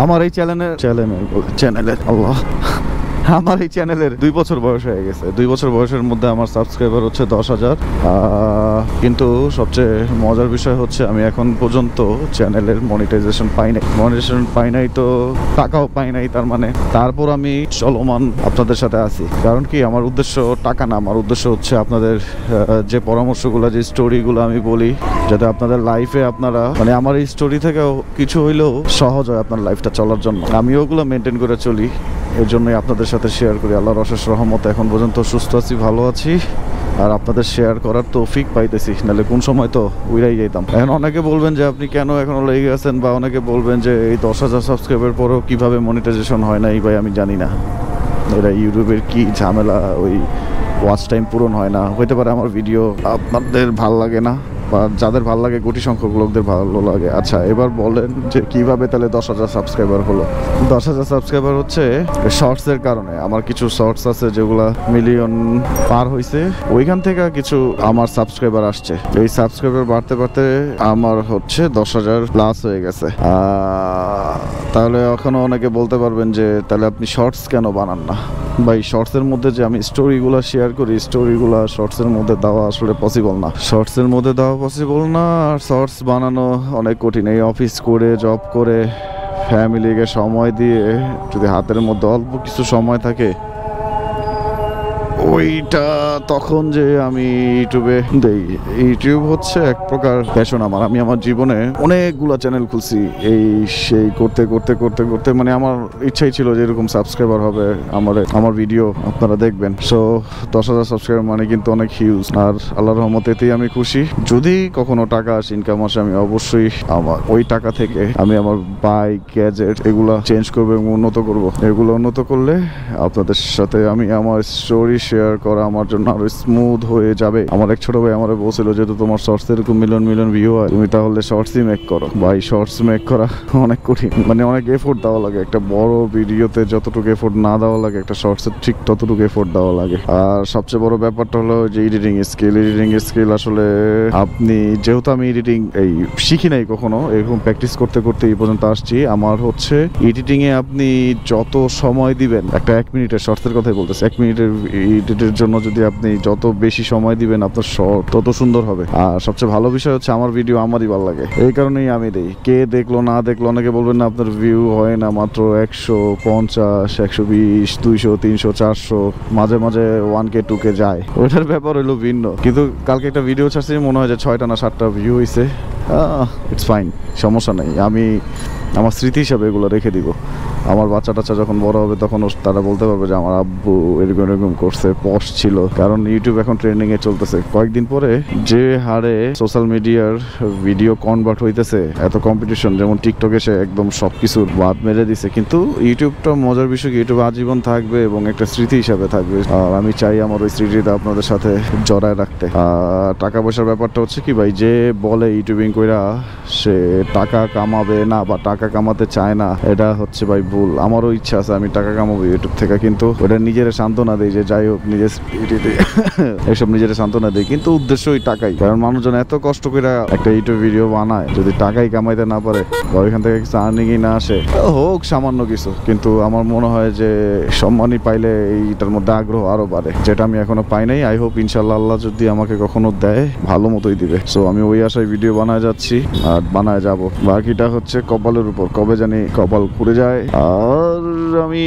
আমার এই চ্যানেলের আল্লাহ আমার এই চ্যানেলের 2 বছর বয়স হয়ে গেছে। 2 বছর বয়সের মধ্যে আমার সাবস্ক্রাইবার হচ্ছে 10,000। কিন্তু সবচেয়ে মজার বিষয় হচ্ছে আমি এখন পর্যন্ত চ্যানেলের মনিটাইজেশন পাই নাই তো টাকাও পাই নাই। তার মানে তারপর আমি চলমান আপনাদের সাথে আছি। কারণ কি, আমার উদ্দেশ্য টাকা না, আমার উদ্দেশ্য হচ্ছে আপনাদের যে পরামর্শগুলো, যে স্টোরিগুলো আমি বলি, যাতে আপনাদের লাইফে আপনারা মানে আমার এই স্টোরি থেকেও কিছু হইলেও সহজ হয় আপনার লাইফটা চলার জন্য। আমি ওগুলো মেনটেন করে চলি, এর জন্যই আপনাদের সাথে শেয়ার করি। আল্লাহর অশেষ রহমতে এখন পর্যন্ত সুস্থ আছি, ভালো আছি, আর আপনাদের শেয়ার করার তৌফিক পাইতেছি। নাহলে কোন সময় তো উইরাই যেতাম। এখন অনেকে বলবেন যে আপনি কেন এখনো লেগে আছেন, বা অনেকে বলবেন যে এই 10,000 সাবস্ক্রাইবার পরেও কিভাবে মনিটাইজেশন হয় না। এই ভাই আমি জানি না, এটা ইউটিউবের কি ঝামেলা, ওই ওয়াচ টাইম পূরণ হয় না। হইতে পারে আমার ভিডিও আপনাদের ভাল লাগে না, বা যাদের ভালো লাগে কোটি সংখ্যক লোকদের ভালো লাগে। আচ্ছা, এবার বলেন যে কিভাবে তাহলে 10,000 সাবস্ক্রাইবার হলো। 10,000 সাবস্ক্রাইবার হচ্ছে শর্টসের কারণে। আমার কিছু শর্টস আছে যেগুলা মিলিয়ন পার হয়েছে, ওইখান থেকে কিছু আমার সাবস্ক্রাইবার আসছে। এই সাবস্ক্রাইবার বাড়তে বাড়তে আমার হচ্ছে 10,000 প্লাস হয়ে গেছে। তাহলে এখনো অনেকে বলতে পারবেন যে তাহলে আপনি শর্টস কেন বানান না। ভাই, শর্টসের মধ্যে যে আমি স্টোরিগুলো শেয়ার করি, স্টোরিগুলো শর্টসের মধ্যে দেওয়া আসলে পসিবল না। শর্টসের মধ্যে দেওয়া পসিবল না, আর শর্টস বানানো অনেক কঠিন। এই অফিস করে, জব করে, ফ্যামিলিকে সময় দিয়ে যদি হাতের মধ্যে অল্প কিছু সময় থাকে, ওইটা তখন যে আমি ইউটিউবে দেই। ইউটিউব হচ্ছে এক প্রকার প্যাশন আমার। আমি আমার জীবনে অনেকগুলো চ্যানেল খুলছি, এই সেই করতে করতে করতে করতে মানে আমার ইচ্ছাই ছিল যে এরকম সাবস্ক্রাইবার হবে, আমার ভিডিও আপনারা দেখবেন। সো 10,000 সাবস্ক্রাইবার মানে কিন্তু অনেক হিউজ। আর আল্লাহর রহমতে এতেই আমি খুশি। যদি কখনো টাকা আসে, ইনকাম আসে, আমি অবশ্যই আমার ওই টাকা থেকে আমি আমার বাইক, গ্যাজেট এগুলা চেঞ্জ করবো এবং উন্নত করবো। এগুলো উন্নত করলে আপনাদের সাথে আমি আমার স্টোরি শেয়ার করা আমার জন্য আরো স্মুথ হয়ে যাবে। আমার এক ছোট ভাই আমার বলছিল, যেহেতু তোমার শর্টস এরকম মিলিয়ন মিলিয়ন ভিউ হয়, তুমি তাহলে শর্টসই মেক করো। ভাই, শর্টস মেক করা অনেক কঠিন, মানে অনেক এফোর্ট দেওয়া লাগে। একটা বড় ভিডিওতে যতটুকু এফোর্ট না দেওয়া লাগে, একটা শর্টসের ঠিক ততটুকু এফোর্ট দেওয়া লাগে। আর সবচেয়ে বড় ব্যাপারটা হলো যে এডিটিং স্কিল। আসলে আপনি, যেহেতু আমি এডিটিং শিখি নাই কখনো, এরকম প্র্যাকটিস করতে করতে এই পর্যন্ত আসছি। আমার হচ্ছে এডিটিং এ আপনি যত সময় দিবেন, একটা 1 মিনিটের শর্টসের কথাই বলতেছি, 1 মিনিটের এডিটের জন্য যদি আপনি যত বেশি সময় দিবেন, আপনার শর্ট তত সুন্দর হবে। আর সবচেয়ে ভালো বিষয় হচ্ছে আমার ভিডিও আমারই ভালো লাগে, এই কারণেই আমি দেই। কে দেখলো না দেখলো, অনেকে বলবেন না আপনার ভিউ হয় না, মাত্র 150, 120, 200, 300, 400, মাঝে মাঝে 1K 2K যায়। ওইটার ব্যাপার হইলো ভিন্ন। কিন্তু কালকে একটা ভিডিও ছাড়ছি, মনে হয় যে 6টা না 7টা ভিউ হয়েছে। ইটস ফাইন, সমস্যা নেই। আমি আমার স্মৃতি হিসাবে এগুলো রেখে দিব। আমার বাচ্চা টাচ্চা যখন বড় হবে, তখন তারা বলতে পারবে যে আমার আব্বু এরকম এরকম করছে, পোস্ট ছিল। কারণ ইউটিউব এখন ট্রেন্ডিং এ চলতেছে। কয়েকদিন পরে যে হারে সোশ্যাল মিডিয়ার ভিডিও কনভার্ট হইতেছে, এত কম্পিটিশন, যেমন টিকটক এসে একদম সবকিছুর বাদ মেরে দিছে, কিন্তু ইউটিউবটা মজার বিষয়, ইউটিউব আজীবন থাকবে এবং একটা স্মৃতি হিসাবে থাকবে। আর আমি চাই আমার ওই স্মৃতিটা আপনাদের সাথে জড়ায় রাখতে। আর টাকা পয়সার ব্যাপারটা হচ্ছে কি ভাই, যে বলে ইউটিউবিং কইরা সে টাকা কামাবে না বা টাকা কামাতে চায় না, এটা হচ্ছে ভাই ভুল। আমারও ইচ্ছা আছে আমি টাকা কামাবো ইউটিউব থেকে, কিন্তু ওটা নিজের সান্ত্বনা দেয় যে যাই হোক নিজের এসব নিজের সান্ত্বনা দেয়, কিন্তু উদ্দেশ্য ওই টাকাই। কারণ মানুষজন এত কষ্ট করে একটা ইউটিউব ভিডিও বানায়, যদি টাকাই কামাইতে না পারে বা ওইখান থেকে কিছু আর্নিংই না আসে, হোক সামান্য কিছু, কিন্তু আমার মনে হয় যে সম্মানই পাইলে এইটার মধ্যে আগ্রহ আরো বাড়ে, যেটা আমি এখনো পাই নাই। আই হোপ ইনশাল্লাহ আল্লাহ যদি আমাকে কখনো দেয়, ভালো মতোই দিবে। সো আমি ওই আশায় ভিডিও বানায় যাচ্ছি আর বানায় যাব। বাকিটা হচ্ছে কপালের উপর, কবে জানি কপাল ঘুরে যায় আর আমি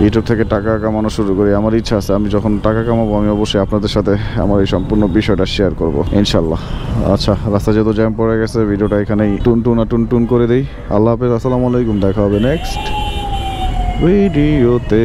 ইউটিউব থেকে টাকা কামানো শুরু করি। আমার ইচ্ছা আছে আমি যখন টাকা কামাবো, আমি অবশ্যই আপনাদের সাথে আমার এই সম্পূর্ণ বিষয়টা শেয়ার করব ইনশাল্লাহ। আচ্ছা, রাস্তা যেহেতু জ্যাম পড়ে গেছে, ভিডিওটা এখানেই টুন করে দিই। আল্লাহ হাফেজ, আসসালামু আলাইকুম, দেখা হবে নেক্সট ভিডিওতে।